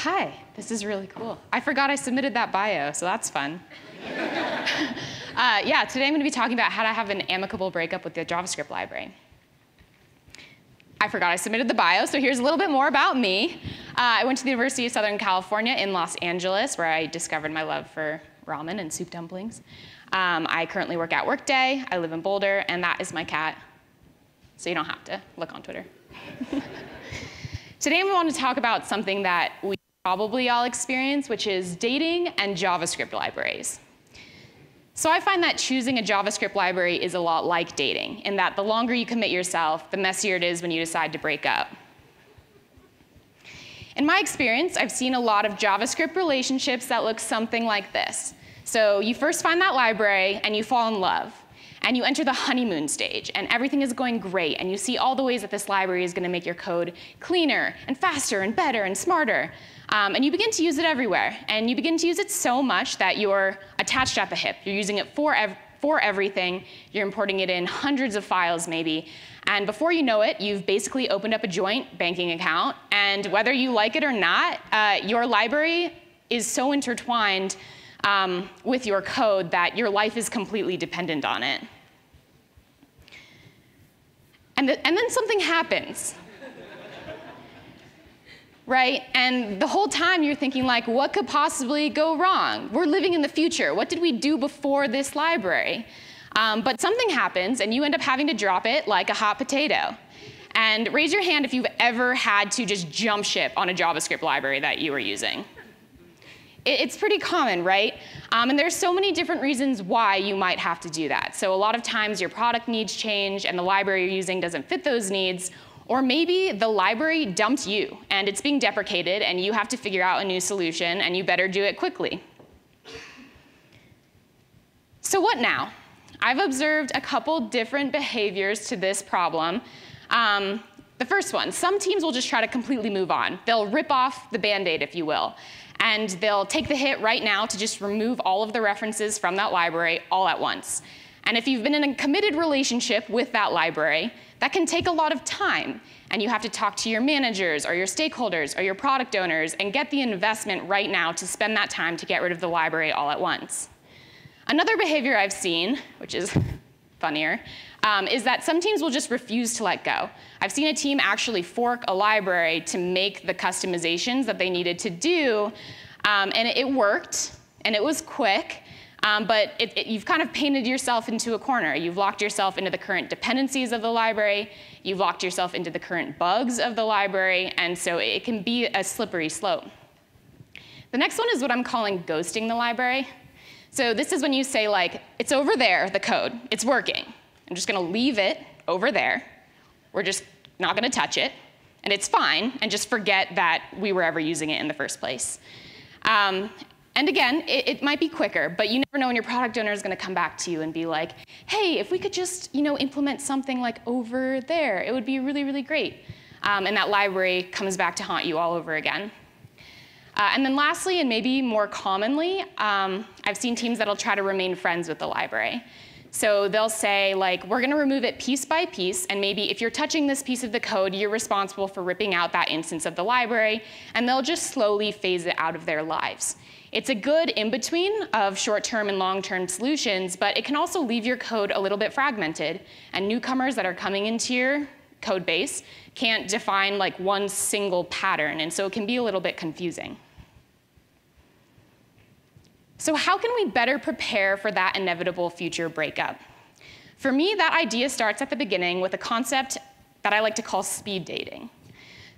Hi, this is really cool. I forgot I submitted that bio, so that's fun. Yeah, today I'm going to be talking about how to have an amicable breakup with the JavaScript library. I forgot I submitted the bio, so here's a little bit more about me. I went to the University of Southern California in Los Angeles, where I discovered my love for ramen and soup dumplings. I currently work at Workday. I live in Boulder, and that is my cat. So you don't have to look on Twitter. Today we want to talk about something that we probably all experience, which is dating and JavaScript libraries. So I find that choosing a JavaScript library is a lot like dating, in that the longer you commit yourself, the messier it is when you decide to break up. In my experience, I've seen a lot of JavaScript relationships that look something like this. So you first find that library, and you fall in love. And you enter the honeymoon stage, and everything is going great, and you see all the ways that this library is going to make your code cleaner, and faster, and better, and smarter. And you begin to use it everywhere. And you begin to use it so much that you're attached at the hip. You're using it for everything. You're importing it in hundreds of files, maybe. And before you know it, you've basically opened up a joint banking account. And whether you like it or not, your library is so intertwined with your code that your life is completely dependent on it. And then something happens. Right? And the whole time you're thinking, like, what could possibly go wrong? We're living in the future. What did we do before this library? But something happens, and you end up having to drop it like a hot potato. And raise your hand if you've ever had to just jump ship on a JavaScript library that you were using. It's pretty common, right? And there's so many different reasons why you might have to do that. So a lot of times your product needs change, and the library you're using doesn't fit those needs. Or maybe the library dumped you, and it's being deprecated, and you have to figure out a new solution, and you better do it quickly. So what now? I've observed a couple different behaviors to this problem. The first one, some teams will just try to completely move on. They'll rip off the Band-Aid, if you will. And they'll take the hit right now to just remove all of the references from that library all at once. And if you've been in a committed relationship with that library, that can take a lot of time. And you have to talk to your managers or your stakeholders or your product owners and get the investment right now to spend that time to get rid of the library all at once. Another behavior I've seen, which is funnier, is that some teams will just refuse to let go. I've seen a team actually fork a library to make the customizations that they needed to do, and it worked, and it was quick. But you've kind of painted yourself into a corner. You've locked yourself into the current dependencies of the library. You've locked yourself into the current bugs of the library. And so it can be a slippery slope. The next one is what I'm calling ghosting the library. So this is when you say, like, it's over there, the code. It's working. I'm just going to leave it over there. We're just not going to touch it. And it's fine. And just forget that we were ever using it in the first place. And again, it might be quicker, but you never know when your product owner is going to come back to you and be like, hey, if we could just implement something like over there, it would be really, really great. And that library comes back to haunt you all over again. And then lastly, and maybe more commonly, I've seen teams that'll try to remain friends with the library. So they'll say, like, we're going to remove it piece by piece, and maybe if you're touching this piece of the code, you're responsible for ripping out that instance of the library, and they'll just slowly phase it out of their lives. It's a good in-between of short-term and long-term solutions, but it can also leave your code a little bit fragmented, and newcomers that are coming into your code base can't define like one single pattern, and so it can be a little bit confusing. So how can we better prepare for that inevitable future breakup? For me, that idea starts at the beginning with a concept that I like to call speed dating.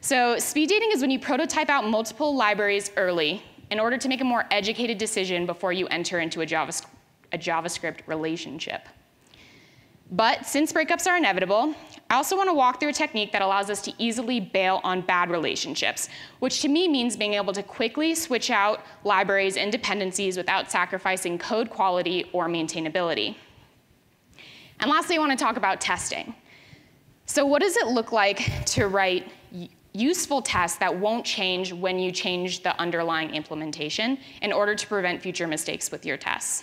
So speed dating is when you prototype out multiple libraries early in order to make a more educated decision before you enter into a JavaScript relationship. But since breakups are inevitable, I also want to walk through a technique that allows us to easily bail on bad relationships, which to me means being able to quickly switch out libraries and dependencies without sacrificing code quality or maintainability. And lastly, I want to talk about testing. So what does it look like to write useful tests that won't change when you change the underlying implementation in order to prevent future mistakes with your tests?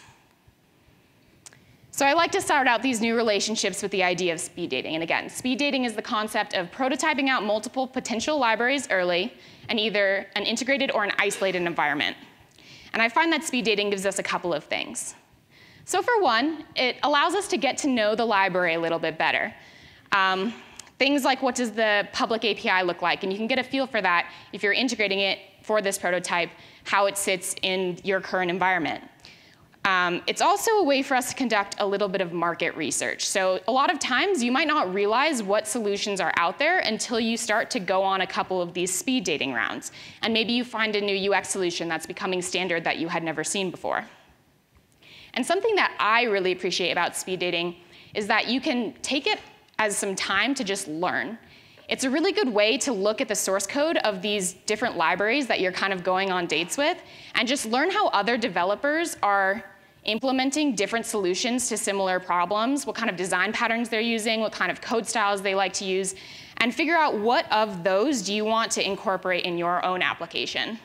So I like to start out these new relationships with the idea of speed dating. And again, speed dating is the concept of prototyping out multiple potential libraries early in either an integrated or an isolated environment. And I find that speed dating gives us a couple of things. So for one, it allows us to get to know the library a little bit better. Things like, what does the public API look like? And you can get a feel for that if you're integrating it for this prototype, how it sits in your current environment. It's also a way for us to conduct a little bit of market research. So a lot of times, you might not realize what solutions are out there until you start to go on a couple of these speed dating rounds. And maybe you find a new UX solution that's becoming standard that you had never seen before. And something that I really appreciate about speed dating is that you can take it as some time to just learn. It's a really good way to look at the source code of these different libraries that you're kind of going on dates with and just learn how other developers are implementing different solutions to similar problems, what kind of design patterns they're using, what kind of code styles they like to use, and figure out what of those do you want to incorporate in your own application.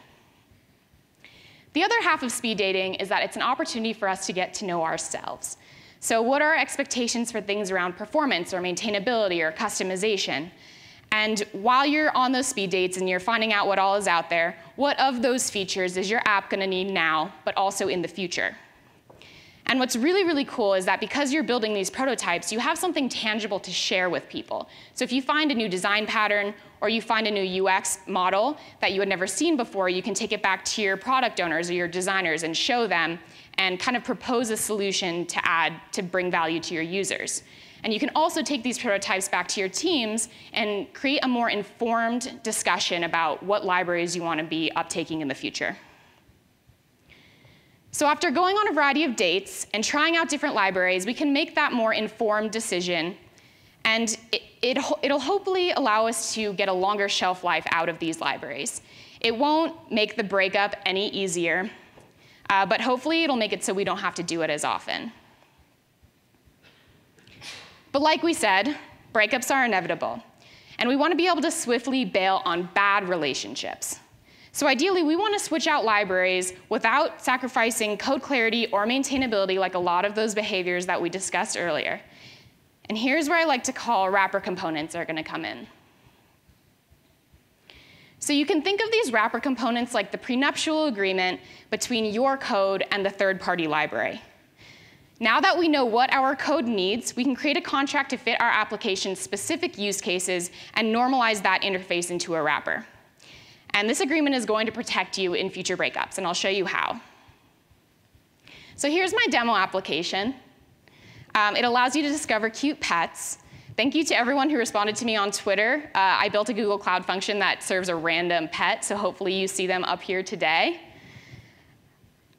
The other half of speed dating is that it's an opportunity for us to get to know ourselves. So what are our expectations for things around performance or maintainability or customization? And while you're on those speed dates and you're finding out what all is out there, what of those features is your app going to need now, but also in the future? And what's really, really cool is that because you're building these prototypes, you have something tangible to share with people. So if you find a new design pattern or you find a new UX model that you had never seen before, you can take it back to your product owners or your designers and show them and kind of propose a solution to add to bring value to your users. And you can also take these prototypes back to your teams and create a more informed discussion about what libraries you want to be uptaking in the future. So after going on a variety of dates and trying out different libraries, we can make that more informed decision. And it'll hopefully allow us to get a longer shelf life out of these libraries. It won't make the breakup any easier, but hopefully it'll make it so we don't have to do it as often. But like we said, breakups are inevitable. And we want to be able to swiftly bail on bad relationships. So ideally, we want to switch out libraries without sacrificing code clarity or maintainability like a lot of those behaviors that we discussed earlier. And here's where I like to call wrapper components are going to come in. So you can think of these wrapper components like the prenuptial agreement between your code and the third-party library. Now that we know what our code needs, we can create a contract to fit our application's specific use cases and normalize that interface into a wrapper. And this agreement is going to protect you in future breakups, and I'll show you how. So here's my demo application. It allows you to discover cute pets. Thank you to everyone who responded to me on Twitter. I built a Google Cloud function that serves a random pet, so hopefully you see them up here today.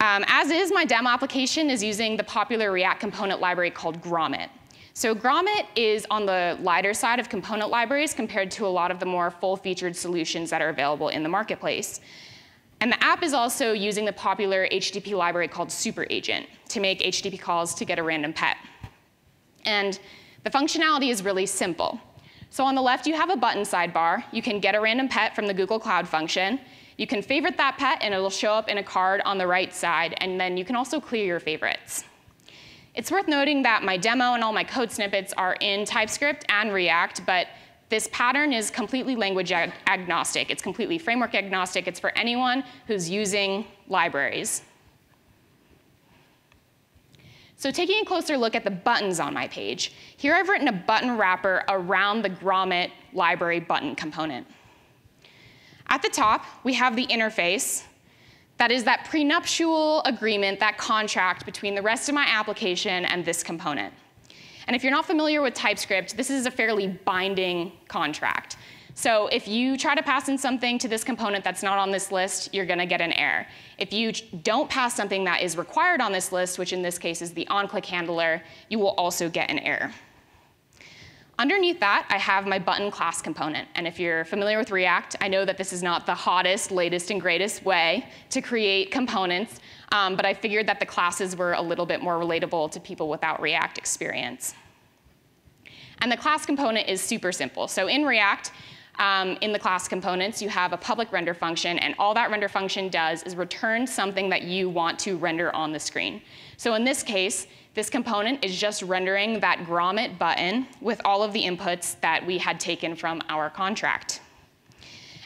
As is, my demo application is using the popular React component library called Grommet. So Grommet is on the lighter side of component libraries compared to a lot of the more full-featured solutions that are available in the marketplace. And the app is also using the popular HTTP library called SuperAgent to make HTTP calls to get a random pet. And the functionality is really simple. So on the left, you have a button sidebar. You can get a random pet from the Google Cloud function. You can favorite that pet, and it'll show up in a card on the right side. And then you can also clear your favorites. It's worth noting that my demo and all my code snippets are in TypeScript and React, but this pattern is completely language agnostic. It's completely framework agnostic. It's for anyone who's using libraries. So taking a closer look at the buttons on my page, here I've written a button wrapper around the Grommet library button component. At the top, we have the interface. That is that prenuptial agreement, that contract between the rest of my application and this component. And if you're not familiar with TypeScript, this is a fairly binding contract. So if you try to pass in something to this component that's not on this list, you're going to get an error. If you don't pass something that is required on this list, which in this case is the onClick handler, you will also get an error. Underneath that, I have my button class component. And if you're familiar with React, I know that this is not the hottest, latest, and greatest way to create components, but I figured that the classes were a little bit more relatable to people without React experience. And the class component is super simple. So in React, in the class components, you have a public render function, and all that render function does is return something that you want to render on the screen. So in this case, this component is just rendering that grommet button with all of the inputs that we had taken from our contract.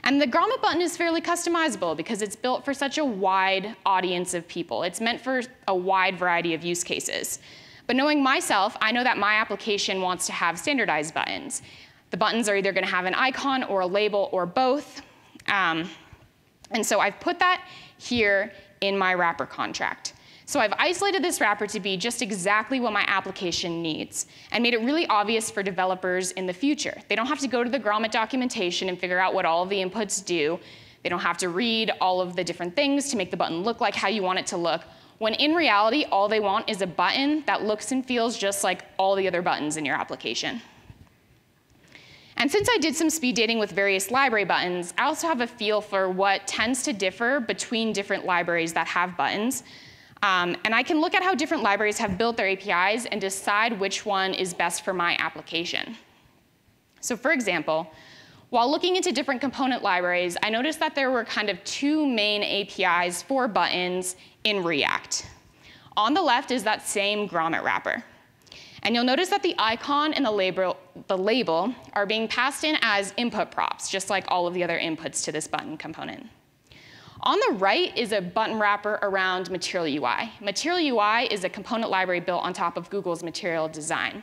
And the grommet button is fairly customizable because it's built for such a wide audience of people. It's meant for a wide variety of use cases. But knowing myself, I know that my application wants to have standardized buttons. The buttons are either going to have an icon or a label or both. And so I've put that here in my wrapper contract. So I've isolated this wrapper to be just exactly what my application needs and made it really obvious for developers in the future. They don't have to go to the grommet documentation and figure out what all of the inputs do. They don't have to read all of the different things to make the button look like how you want it to look, when in reality, all they want is a button that looks and feels just like all the other buttons in your application. And since I did some speed dating with various library buttons, I also have a feel for what tends to differ between different libraries that have buttons. And I can look at how different libraries have built their APIs and decide which one is best for my application. So for example, while looking into different component libraries, I noticed that there were kind of two main APIs for buttons in React. On the left is that same grommet wrapper. And you'll notice that the icon and the label are being passed in as input props, just like all of the other inputs to this button component. On the right is a button wrapper around Material UI. Material UI is a component library built on top of Google's Material Design.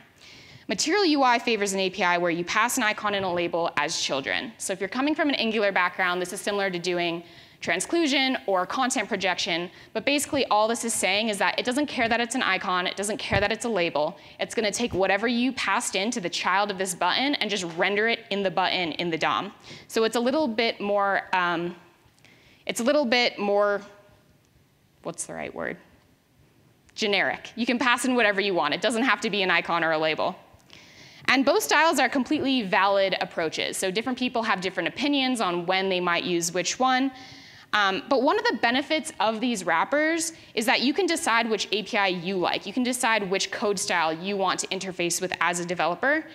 Material UI favors an API where you pass an icon and a label as children. So if you're coming from an Angular background, this is similar to doing transclusion or content projection, but basically all this is saying is that it doesn't care that it's an icon, it doesn't care that it's a label. It's going to take whatever you passed in to the child of this button and just render it in the button in the DOM. So it's a little bit more, what's the right word? Generic. You can pass in whatever you want. It doesn't have to be an icon or a label. And both styles are completely valid approaches. So different people have different opinions on when they might use which one. But one of the benefits of these wrappers is that you can decide which API you like. You can decide which code style you want to interface with as a developer.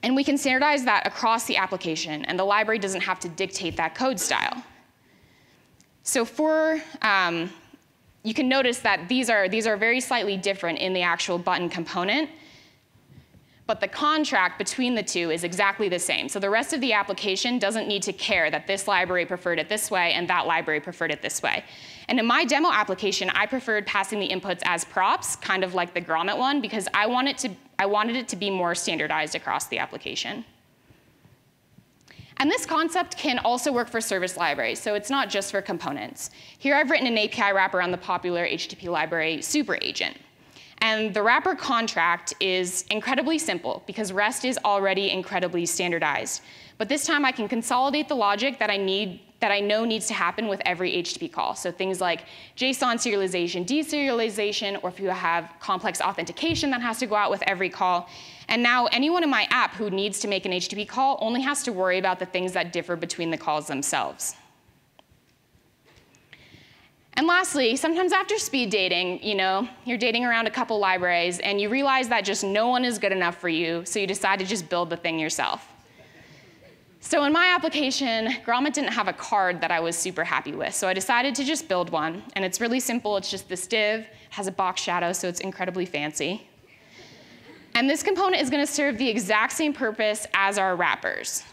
And we can standardize that across the application, and the library doesn't have to dictate that code style. So you can notice that these are very slightly different in the actual button component, but the contract between the two is exactly the same. So the rest of the application doesn't need to care that this library preferred it this way and that library preferred it this way. And in my demo application, I preferred passing the inputs as props, kind of like the grommet one, because I wanted it to be more standardized across the application. And this concept can also work for service libraries, so it's not just for components. Here I've written an API wrapper on the popular HTTP library Super Agent. And the wrapper contract is incredibly simple because REST is already incredibly standardized. But this time I can consolidate the logic that I know needs to happen with every HTTP call. So things like JSON serialization, deserialization, or if you have complex authentication that has to go out with every call. And now anyone in my app who needs to make an HTTP call only has to worry about the things that differ between the calls themselves. And lastly, sometimes after speed dating, you're dating around a couple libraries and you realize that just no one is good enough for you, so you decide to just build the thing yourself. So in my application, grommet didn't have a card that I was super happy with, so I decided to just build one. And it's really simple. It's just this div. It has a box shadow, so it's incredibly fancy. And this component is going to serve the exact same purpose as our wrappers.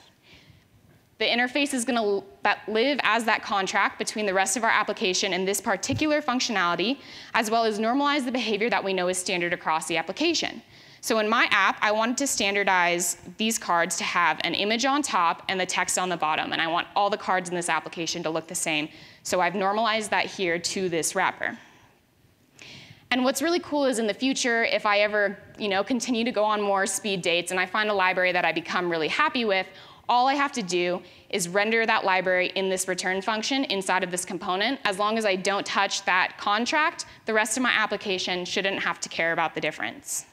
The interface is going to live as that contract between the rest of our application and this particular functionality, as well as normalize the behavior that we know is standard across the application. So in my app, I wanted to standardize these cards to have an image on top and the text on the bottom. And I want all the cards in this application to look the same. So I've normalized that here to this wrapper. And what's really cool is in the future, if I ever continue to go on more speed dates and I find a library that I become really happy with, all I have to do is render that library in this return function inside of this component. As long as I don't touch that contract, the rest of my application shouldn't have to care about the difference.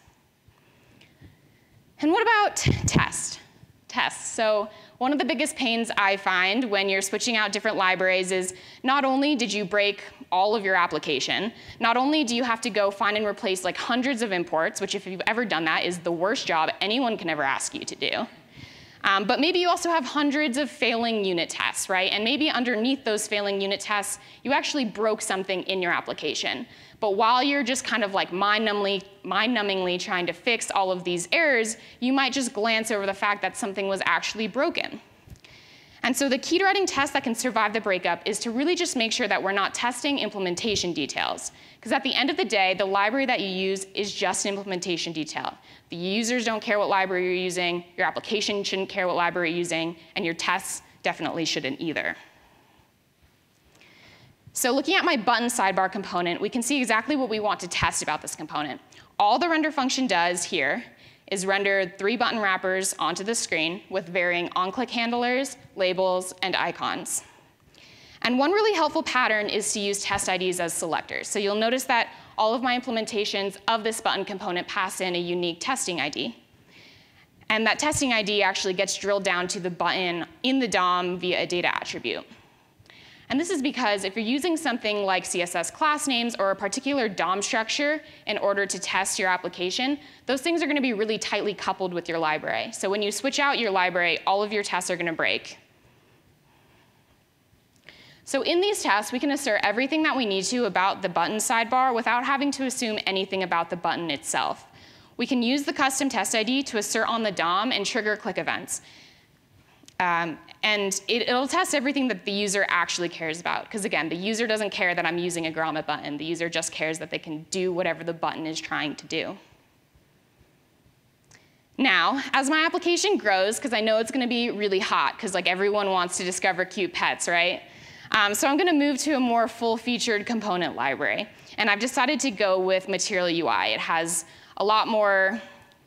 And what about tests? So one of the biggest pains I find when you're switching out different libraries is not only did you break all of your application, not only do you have to go find and replace like hundreds of imports, which if you've ever done that is the worst job anyone can ever ask you to do. But maybe you also have hundreds of failing unit tests, right? And maybe underneath those failing unit tests, you actually broke something in your application. But while you're just kind of like mind-numbingly trying to fix all of these errors, you might just glance over the fact that something was actually broken. And so the key to writing tests that can survive the breakup is to really just make sure that we're not testing implementation details. Because at the end of the day, the library that you use is just an implementation detail. The users don't care what library you're using, your application shouldn't care what library you're using, and your tests definitely shouldn't either. So looking at my button sidebar component, we can see exactly what we want to test about this component. All the render function does here is render 3 button wrappers onto the screen with varying on-click handlers, labels, and icons. And one really helpful pattern is to use test IDs as selectors. So you'll notice that all of my implementations of this button component pass in a unique testing ID. And that testing ID actually gets drilled down to the button in the DOM via a data attribute. And this is because if you're using something like CSS class names or a particular DOM structure in order to test your application, those things are going to be really tightly coupled with your library. So when you switch out your library, all of your tests are going to break. So in these tests, we can assert everything that we need to about the button sidebar without having to assume anything about the button itself. We can use the custom test ID to assert on the DOM and trigger click events. And it'll test everything that the user actually cares about. Because again, the user doesn't care that I'm using a grommet button. The user just cares that they can do whatever the button is trying to do. Now, as my application grows, because I know it's going to be really hot, because like everyone wants to discover cute pets, right? So I'm going to move to a more full-featured component library. And I've decided to go with Material UI. It has a lot more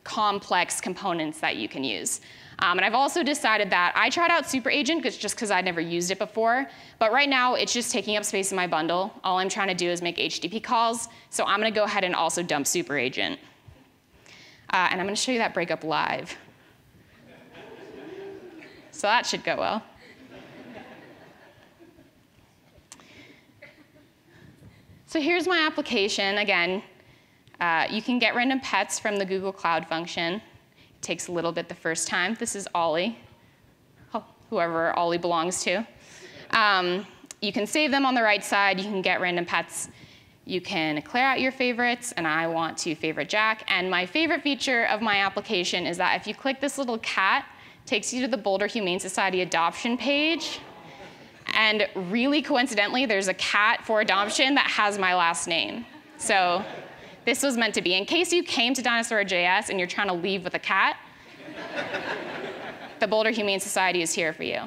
complex components that you can use. And I've also decided that I tried out Super Agent just because I'd never used it before. But right now, it's just taking up space in my bundle. All I'm trying to do is make HTTP calls. So I'm going to go ahead and also dump Super Agent. And I'm going to show you that breakup live. So that should go well. So here's my application. Again, you can get random pets from the Google Cloud function. It takes a little bit the first time. This is Ollie, whoever Ollie belongs to. You can save them on the right side. You can get random pets. You can clear out your favorites, and I want to favorite Jack. And my favorite feature of my application is that if you click this little cat, it takes you to the Boulder Humane Society adoption page. And really coincidentally, there's a cat for adoption that has my last name. So this was meant to be. In case you came to DinosaurJS and you're trying to leave with a cat, the Boulder Humane Society is here for you.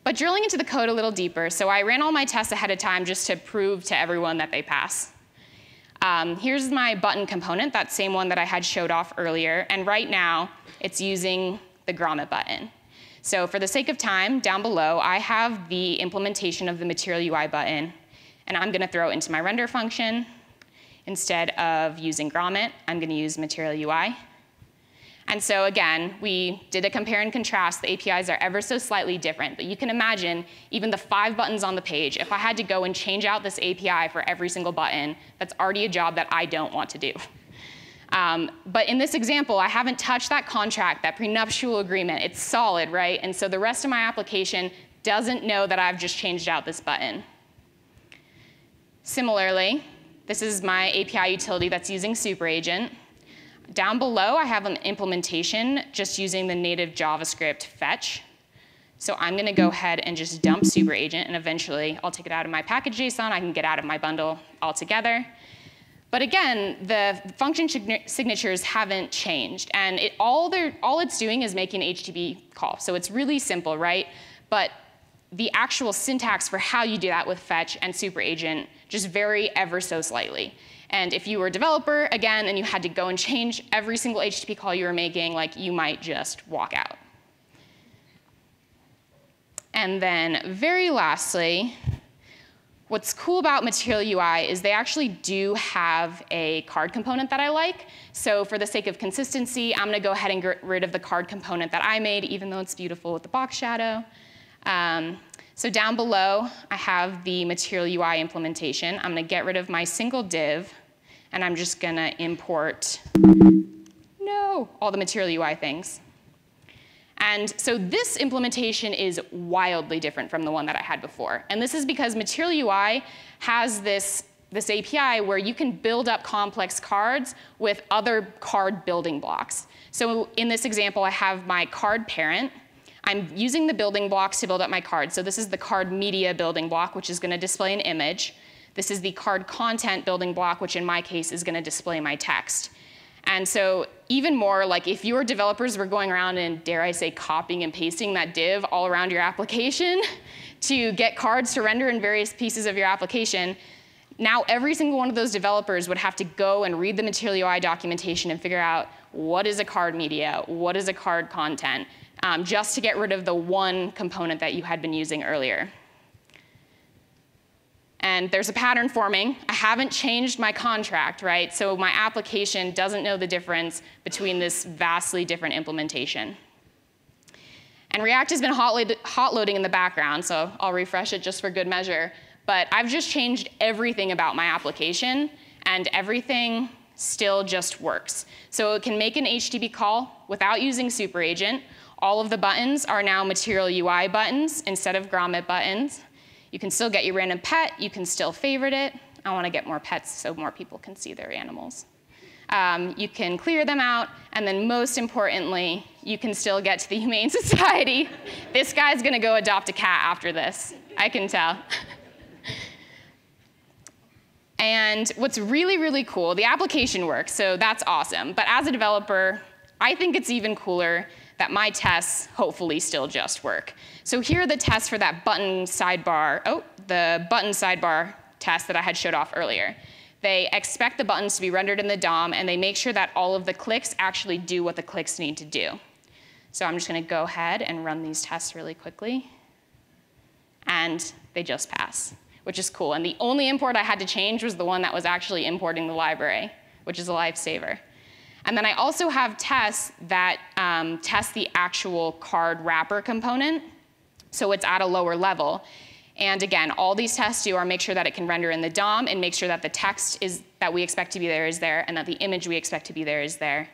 But drilling into the code a little deeper, so I ran all my tests ahead of time just to prove to everyone that they pass. Here's my button component, that same one that I had showed off earlier. And right now, it's using the grommet button. So for the sake of time, down below, I have the implementation of the Material UI button. And I'm going to throw it into my render function. Instead of using grommet, I'm going to use Material UI. And so again, we did a compare and contrast. The APIs are ever so slightly different. But you can imagine, even the 5 buttons on the page, if I had to go and change out this API for every single button, that's already a job that I don't want to do. But in this example, I haven't touched that contract, that prenuptial agreement. It's solid, right? And so the rest of my application doesn't know that I've just changed out this button. Similarly, this is my API utility that's using Super Agent. Down below, I have an implementation just using the native JavaScript fetch. So I'm going to go ahead and just dump Super Agent, and eventually I'll take it out of my package.json. I can get out of my bundle altogether. But again, the function signatures haven't changed. And all it's doing is making an HTTP call. So it's really simple, right? But the actual syntax for how you do that with fetch and Super Agent just vary ever so slightly. And if you were a developer, again, and you had to go and change every single HTTP call you were making, like, you might just walk out. And then very lastly, what's cool about Material UI is they actually do have a card component that I like. So for the sake of consistency, I'm going to go ahead and get rid of the card component that I made, even though it's beautiful with the box shadow. So down below, I have the Material UI implementation. I'm going to get rid of my single div, and I'm just going to import all the Material UI things. And so this implementation is wildly different from the one that I had before. And this is because Material UI has this API where you can build up complex cards with other card building blocks. So in this example, I have my card parent. I'm using the building blocks to build up my card. So this is the card media building block, which is going to display an image. This is the card content building block, which in my case is going to display my text. And so even more, like if your developers were going around and, dare I say, copying and pasting that div all around your application to get cards to render in various pieces of your application, now every single one of those developers would have to go and read the Material UI documentation and figure out what is a card media, what is a card content, just to get rid of the one component that you had been using earlier. And there's a pattern forming. I haven't changed my contract, right? So my application doesn't know the difference between this vastly different implementation. And React has been hot loading in the background, so I'll refresh it just for good measure. But I've just changed everything about my application, and everything still just works. So it can make an HTTP call without using super agent. All of the buttons are now Material UI buttons instead of grommet buttons. You can still get your random pet. You can still favorite it. I want to get more pets so more people can see their animals. You can clear them out. And then most importantly, you can still get to the Humane Society. This guy's going to go adopt a cat after this. I can tell. And what's really, really cool, the application works, so that's awesome. But as a developer, I think it's even cooler that my tests hopefully still just work. So here are the tests for that button sidebar, the button sidebar test that I had showed off earlier. They expect the buttons to be rendered in the DOM, and they make sure that all of the clicks actually do what the clicks need to do. So I'm just going to go ahead and run these tests really quickly. And they just pass, which is cool. And the only import I had to change was the one that was actually importing the library, which is a lifesaver. And then I also have tests that test the actual card wrapper component, so it's at a lower level. And again, all these tests do are make sure that it can render in the DOM and make sure that the text that we expect to be there is there, and that the image we expect to be there is there.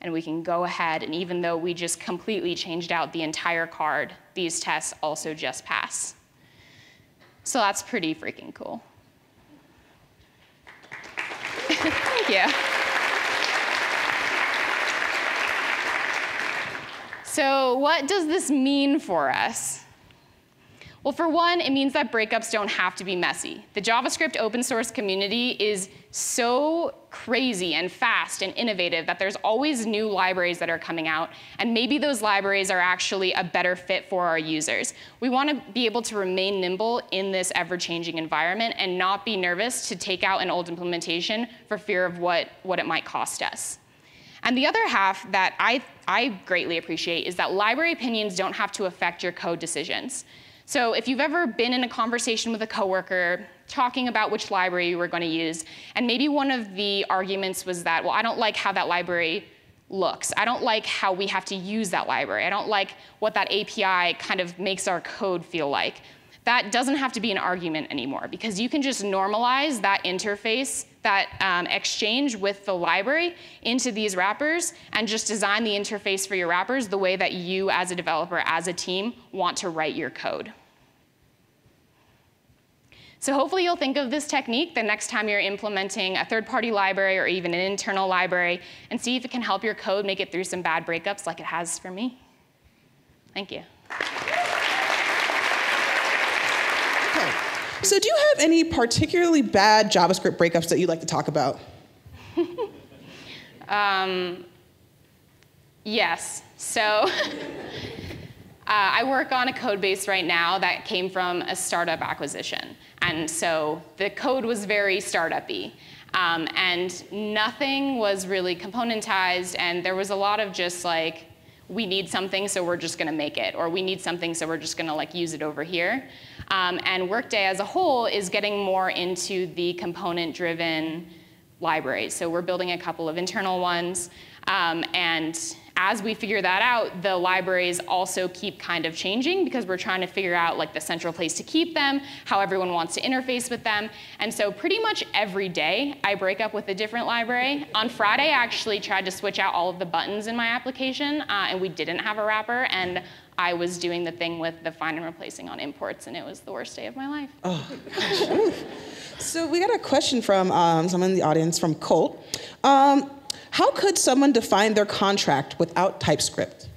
And we can go ahead, and even though we just completely changed out the entire card, these tests also just pass. So that's pretty freaking cool. Thank you. So what does this mean for us? Well, for one, it means that breakups don't have to be messy. The JavaScript open source community is so crazy and fast and innovative that there's always new libraries that are coming out, and maybe those libraries are actually a better fit for our users. We want to be able to remain nimble in this ever-changing environment and not be nervous to take out an old implementation for fear of what it might cost us. And the other half that I greatly appreciate is that library opinions don't have to affect your code decisions. So if you've ever been in a conversation with a coworker talking about which library you were going to use, and maybe one of the arguments was that, well, I don't like how that library looks. I don't like how we have to use that library. I don't like what that API kind of makes our code feel like. That doesn't have to be an argument anymore, because you can just normalize that interface, that exchange with the library into these wrappers, and just design the interface for your wrappers the way that you as a developer, as a team, want to write your code. So hopefully you'll think of this technique the next time you're implementing a third-party library or even an internal library, and see if it can help your code make it through some bad breakups like it has for me. Thank you. So do you have any particularly bad JavaScript breakups that you'd like to talk about? Yes. So I work on a code base right now that came from a startup acquisition. And so the code was very startup-y. And nothing was really componentized, and there was a lot of just like, we need something, so we're just going to make it, or we need something, so we're just going to like use it over here. And Workday as a whole is getting more into the component-driven libraries. So we're building a couple of internal ones, and as we figure that out, the libraries also keep kind of changing because we're trying to figure out like the central place to keep them, how everyone wants to interface with them. And so pretty much every day, I break up with a different library. On Friday, I actually tried to switch out all of the buttons in my application, and we didn't have a wrapper. And I was doing the thing with the find and replacing on imports, and it was the worst day of my life. Oh, gosh. So we got a question from someone in the audience, from Colt. How could someone define their contract without TypeScript?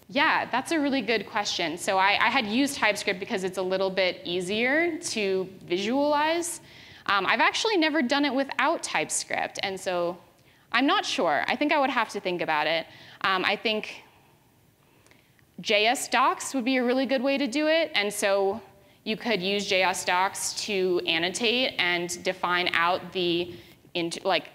Yeah, that's a really good question. So I had used TypeScript because it's a little bit easier to visualize. I've actually never done it without TypeScript, and so I'm not sure. I think I would have to think about it. I think JS docs would be a really good way to do it, and so you could use JS docs to annotate and define out the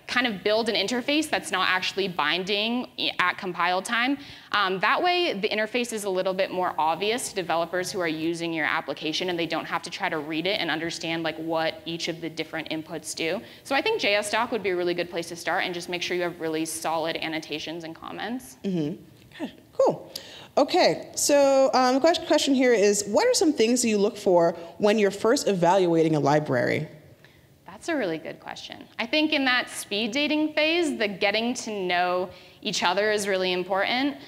kind of build an interface that's not actually binding at compile time. That way, the interface is a little bit more obvious to developers who are using your application, and they don't have to try to read it and understand like what each of the different inputs do. So I think JSDoc would be a really good place to start, and just make sure you have really solid annotations and comments. Mm-hmm. Okay, cool. Okay, so the question here is, what are some things that you look for when you're first evaluating a library? That's a really good question. I think in that speed dating phase, the getting to know each other is really important.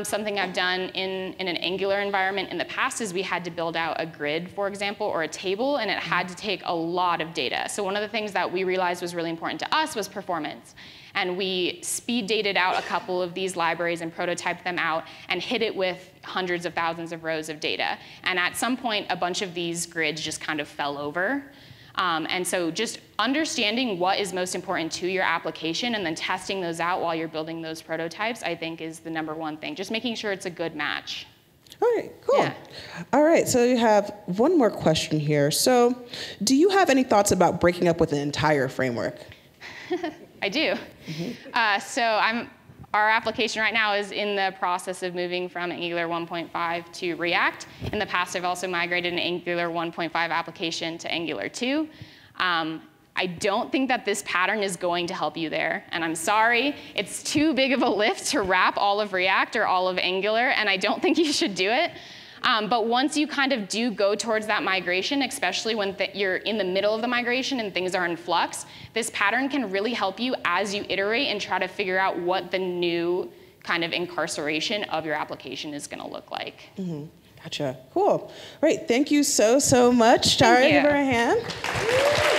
Something I've done in an Angular environment in the past is we had to build out a grid, for example, or a table, and it had to take a lot of data. So one of the things that we realized was really important to us was performance. And we speed dated out a couple of these libraries and prototyped them out and hit it with hundreds of thousands of rows of data. And at some point, a bunch of these grids just kind of fell over. And so just understanding what is most important to your application and then testing those out while you're building those prototypes, I think is the #1 thing. Just making sure it's a good match. All right, cool. Yeah. All right, so you have one more question here. So do you have any thoughts about breaking up with an entire framework? I do. Mm-hmm. Our application right now is in the process of moving from Angular 1.5 to React. In the past, I've also migrated an Angular 1.5 application to Angular 2. I don't think that this pattern is going to help you there, and I'm sorry. It's too big of a lift to wrap all of React or all of Angular, and I don't think you should do it. But once you kind of do go towards that migration, especially when you're in the middle of the migration and things are in flux, this pattern can really help you as you iterate and try to figure out what the new kind of incarceration of your application is going to look like. Mm-hmm. Gotcha. Cool. All right. Thank you so much. Daria, give her a hand.